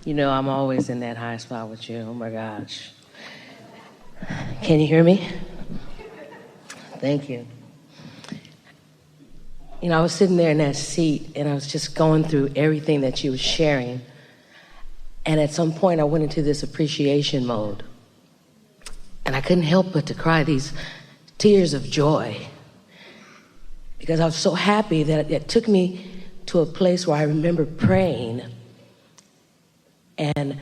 You know, I'm always in that high spot with you. Oh my gosh. Can you hear me? Thank you. You know, I was sitting there in that seat and I was just going through everything that you were sharing. And at some point I went into this appreciation mode. And I couldn't help but to cry these tears of joy. Because I was so happy that it took me to a place where I remember praying and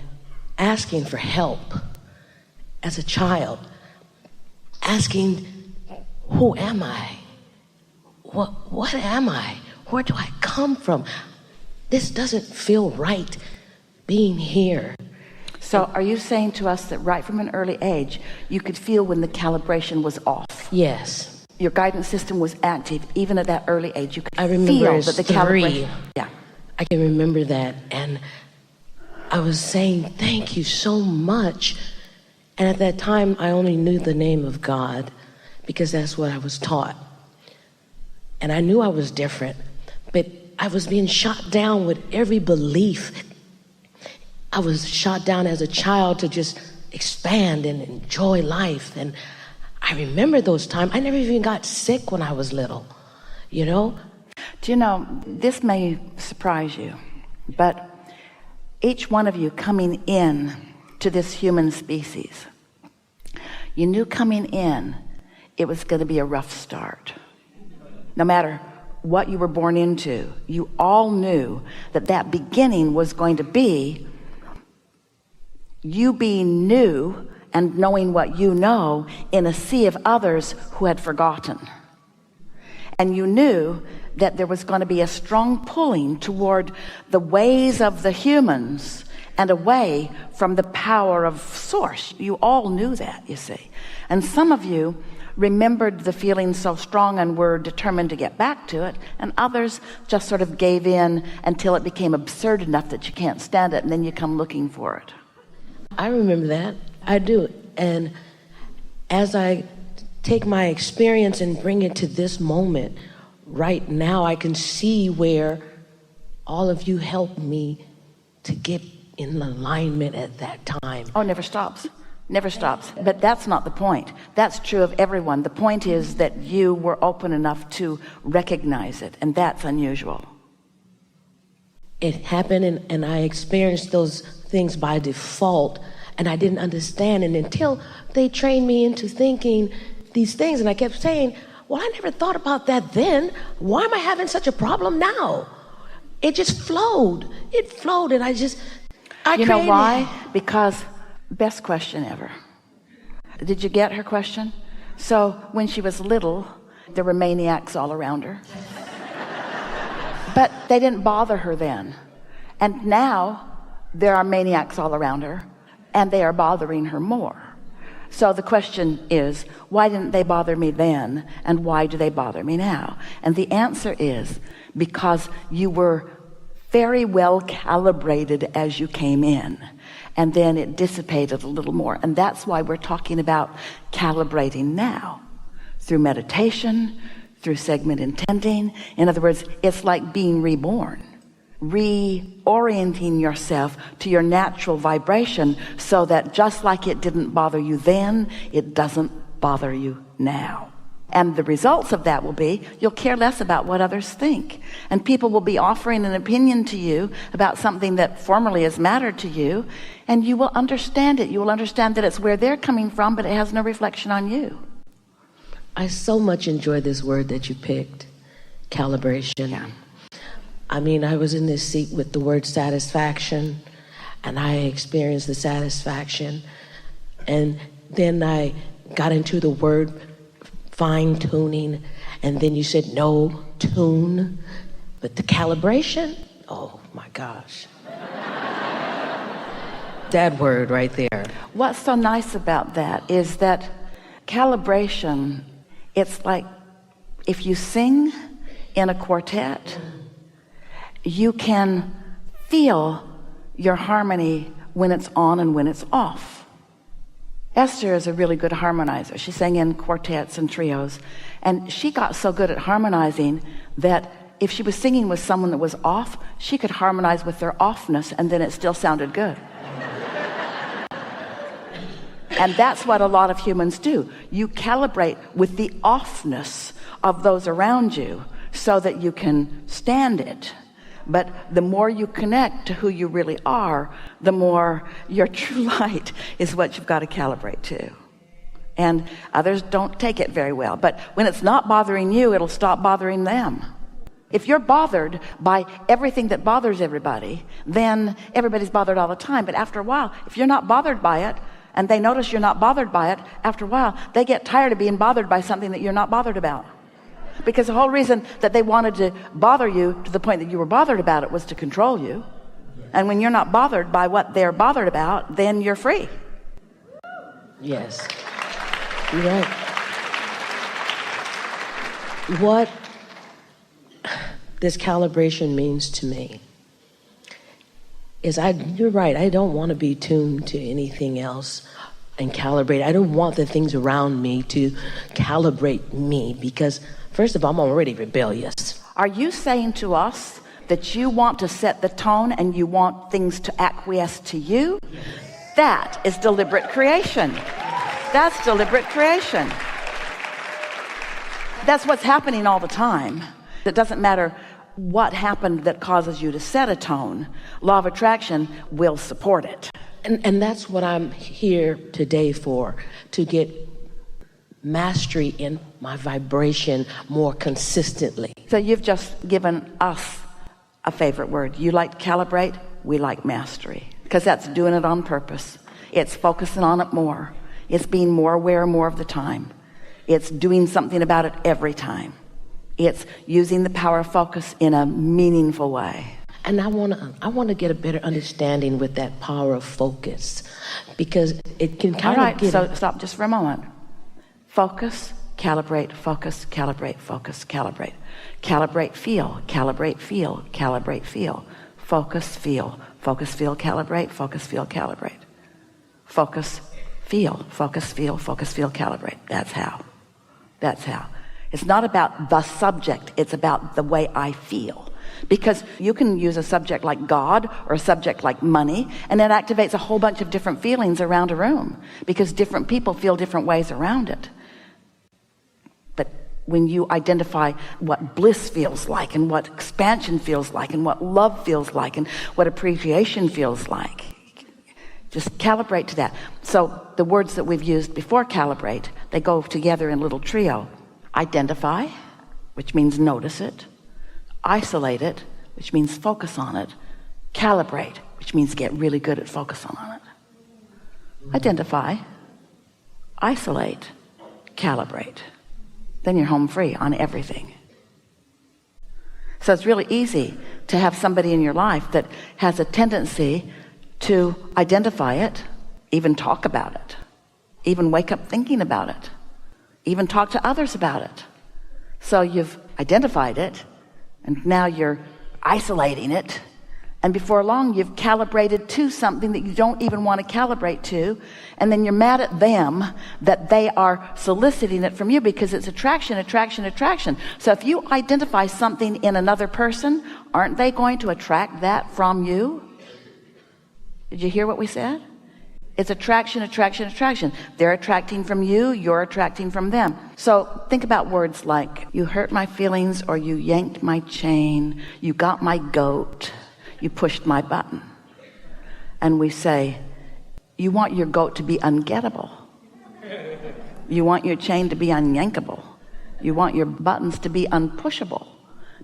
asking for help as a child, asking, who am I? What am I? Where do I come from? This doesn't feel right being here. So are you saying to us that right from an early age, you could feel when the calibration was off? Yes. Your guidance system was active even at that early age. You could I remember feel that the calibration. Yeah. I can remember that. And I was saying, thank you so much. And at that time, I only knew the name of God because that's what I was taught. And I knew I was different, but I was being shot down with every belief. I was shot down as a child to just expand and enjoy life. And I remember those times. I never even got sick when I was little, you know? Do you know, this may surprise you, but each one of you coming in to this human species, you knew coming in it was going to be a rough start. No matter what you were born into, you all knew that that beginning was going to be you being new and knowing what you know in a sea of others who had forgotten. And you knew that there was going to be a strong pulling toward the ways of the humans and away from the power of source. You all knew that, you see. And some of you remembered the feeling so strong and were determined to get back to it, and others just sort of gave in until it became absurd enough that you can't stand it, and then you come looking for it. I remember that. I do. And as I take my experience and bring it to this moment, right now I can see where all of you helped me to get in alignment at that time. Oh, never stops. Never stops. But that's not the point. That's true of everyone. The point is that you were open enough to recognize it, and that's unusual. It happened, and I experienced those things by default, and I didn't understand. And until they trained me into thinking these things, and I kept saying, well, I never thought about that then. Why am I having such a problem now? It just flowed. It flowed, and You know why? Because best question ever. Did you get her question? So when she was little, there were maniacs all around her. But they didn't bother her then. And now there are maniacs all around her, and they are bothering her more. So the question is, why didn't they bother me then, and why do they bother me now? And the answer is because you were very well calibrated as you came in, and then it dissipated a little more. And that's why we're talking about calibrating now through meditation, through segment intending. In other words, it's like being reborn, reorienting yourself to your natural vibration so that just like it didn't bother you then, it doesn't bother you now. And the results of that will be you'll care less about what others think, and people will be offering an opinion to you about something that formerly has mattered to you, and you will understand it. You will understand that it's where they're coming from, but it has no reflection on you. I so much enjoy this word that you picked, calibration. Yeah. I mean, I was in this seat with the word satisfaction, and I experienced the satisfaction, and then I got into the word fine-tuning, and then you said no tune, but the calibration, oh my gosh. That word right there. What's so nice about that is that calibration, it's like if you sing in a quartet, you can feel your harmony when it's on and when it's off. Esther is a really good harmonizer. She sang in quartets and trios, and she got so good at harmonizing that if she was singing with someone that was off, she could harmonize with their offness and then it still sounded good. And that's what a lot of humans do. You calibrate with the offness of those around you so that you can stand it. But the more you connect to who you really are, the more your true light is what you've got to calibrate to. And others don't take it very well. But when it's not bothering you, it'll stop bothering them. If you're bothered by everything that bothers everybody, then everybody's bothered all the time. But after a while, if you're not bothered by it, and they notice you're not bothered by it, after a while, they get tired of being bothered by something that you're not bothered about. Because the whole reason that they wanted to bother you to the point that you were bothered about it was to control you. And when you're not bothered by what they're bothered about, then you're free. Yes. You're right. What this calibration means to me is you're right, I don't want to be tuned to anything else and calibrate. I don't want the things around me to calibrate me because, first of all, I'm already rebellious. Are you saying to us that you want to set the tone and you want things to acquiesce to you? That is deliberate creation. That's deliberate creation. That's what's happening all the time. It doesn't matter what happened that causes you to set a tone. Law of attraction will support it. And that's what I'm here today for, to get mastery in my vibration more consistently. So you've just given us a favorite word. You like calibrate, we like mastery, because that's doing it on purpose. It's focusing on it more. It's being more aware more of the time. It's doing something about it every time. It's using the power of focus in a meaningful way. And I want to get a better understanding with that power of focus, because it can kind of get... So stop just for a moment. Focus, calibrate, focus, calibrate, focus, calibrate. Calibrate, feel, calibrate, feel, calibrate, feel. Focus, feel, calibrate, focus, feel, calibrate. Focus, feel, calibrate. That's how. It's not about the subject, it's about the way I feel. Because you can use a subject like God or a subject like money, and it activates a whole bunch of different feelings around a room, because different people feel different ways around it. But when you identify what bliss feels like, and what expansion feels like, and what love feels like, and what appreciation feels like, just calibrate to that. So the words that we've used before calibrate, they go together in a little trio. Identify, which means notice it. Isolate it, which means focus on it. Calibrate, which means get really good at focusing on it. Identify, isolate, calibrate. Then you're home free on everything. So it's really easy to have somebody in your life that has a tendency to identify it, even talk about it, even wake up thinking about it, even talk to others about it. So you've identified it, and now you're isolating it, and before long you've calibrated to something that you don't even want to calibrate to, and then you're mad at them that they are soliciting it from you, because it's attraction. So if you identify something in another person, aren't they going to attract that from you? Did you hear what we said? It's attraction. They're attracting from you, you're attracting from them. So think about words like, you hurt my feelings, or you yanked my chain, you got my goat, you pushed my button. And we say, you want your goat to be ungettable. You want your chain to be unyankable. You want your buttons to be unpushable,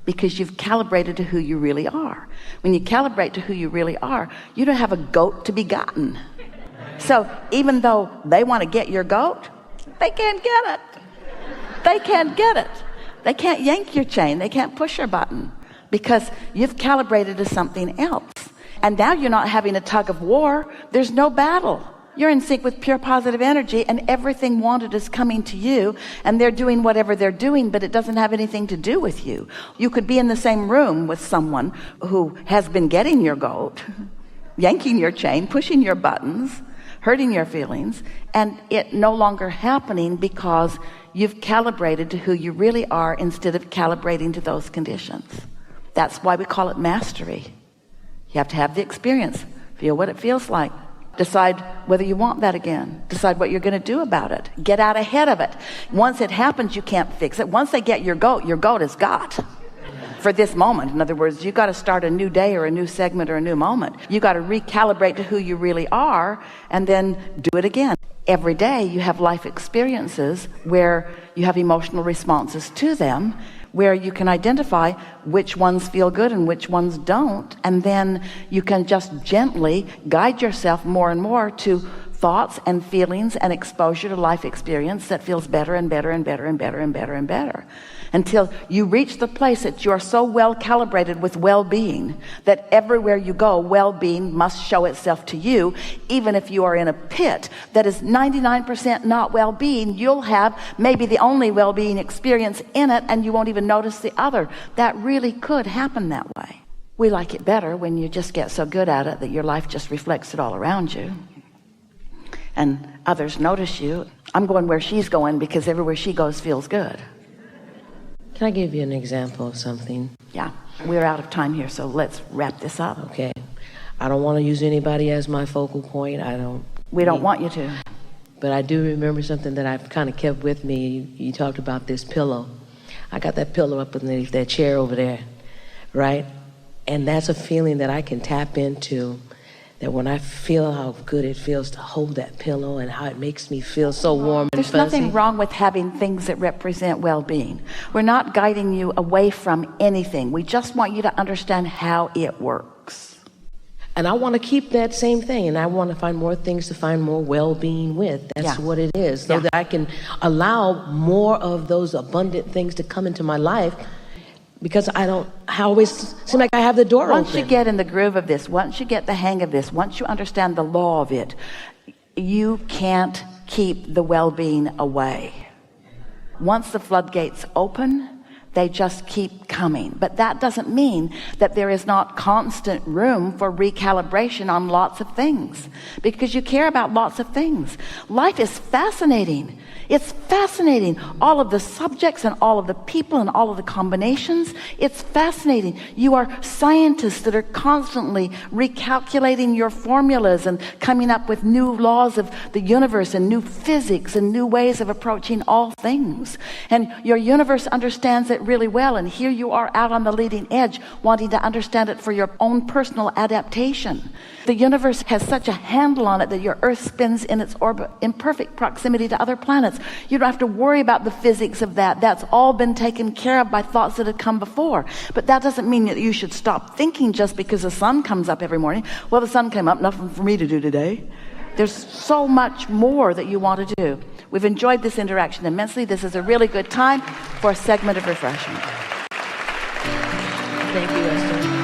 because you've calibrated to who you really are. When you calibrate to who you really are, you don't have a goat to be gotten. So even though they want to get your goat, they can't get it. They can't yank your chain. They can't push your button, because you've calibrated to something else. And now you're not having a tug of war. There's no battle. You're in sync with pure positive energy, and everything wanted is coming to you, and they're doing whatever they're doing, but it doesn't have anything to do with you. You could be in the same room with someone who has been getting your goat, yanking your chain, pushing your buttons, hurting your feelings, and it no longer happening because you've calibrated to who you really are instead of calibrating to those conditions. That's why we call it mastery. You have to have the experience, feel what it feels like, decide whether you want that again, decide what you're going to do about it, get out ahead of it. Once it happens, you can't fix it. Once they get your goat is got for this moment. In other words, you got to start a new day or a new segment or a new moment. You got to recalibrate to who you really are and then do it again. Every day you have life experiences where you have emotional responses to them, where you can identify which ones feel good and which ones don't, and then you can just gently guide yourself more and more to thoughts and feelings and exposure to life experience that feels better and better and better and better and better and better, until you reach the place that you are so well calibrated with well-being that everywhere you go, well-being must show itself to you. Even if you are in a pit that is 99% not well-being, you'll have maybe the only well-being experience in it, and you won't even notice the other. That really could happen that way. We like it better when you just get so good at it that your life just reflects it all around you, and others notice you. I'm going where she's going because everywhere she goes feels good. Can I give you an example of something? Yeah, we're out of time here, so let's wrap this up. Okay. I don't want to use anybody as my focal point. We don't want you to. But I do remember something that I've kind of kept with me. You talked about this pillow. I got that pillow up underneath that chair over there, right? And that's a feeling that I can tap into, that when I feel how good it feels to hold that pillow and how it makes me feel so warm and fuzzy. There's nothing wrong with having things that represent well-being. We're not guiding you away from anything. We just want you to understand how it works. And I want to keep that same thing, and I want to find more things to find more well-being with. That's what it is, so that I can allow more of those abundant things to come into my life, because I always seem like I have the door open. Once you get in the groove of this, once you get the hang of this, once you understand the law of it, you can't keep the well-being away. Once the floodgates open, they just keep coming. But that doesn't mean that there is not constant room for recalibration on lots of things, because you care about lots of things. Life is fascinating. It's fascinating. All of the subjects and all of the people and all of the combinations. It's fascinating. You are scientists that are constantly recalculating your formulas and coming up with new laws of the universe and new physics and new ways of approaching all things. And your universe understands it really well. And here you are out on the leading edge, wanting to understand it for your own personal adaptation. The universe has such a handle on it that your Earth spins in its orbit in perfect proximity to other planets. You don't have to worry about the physics of that. That's all been taken care of by thoughts that had come before. But that doesn't mean that you should stop thinking just because the sun comes up every morning. Well, the sun came up, nothing for me to do today. There's so much more that you want to do. We've enjoyed this interaction immensely. This is a really good time for a segment of refreshment. Thank you, Esther.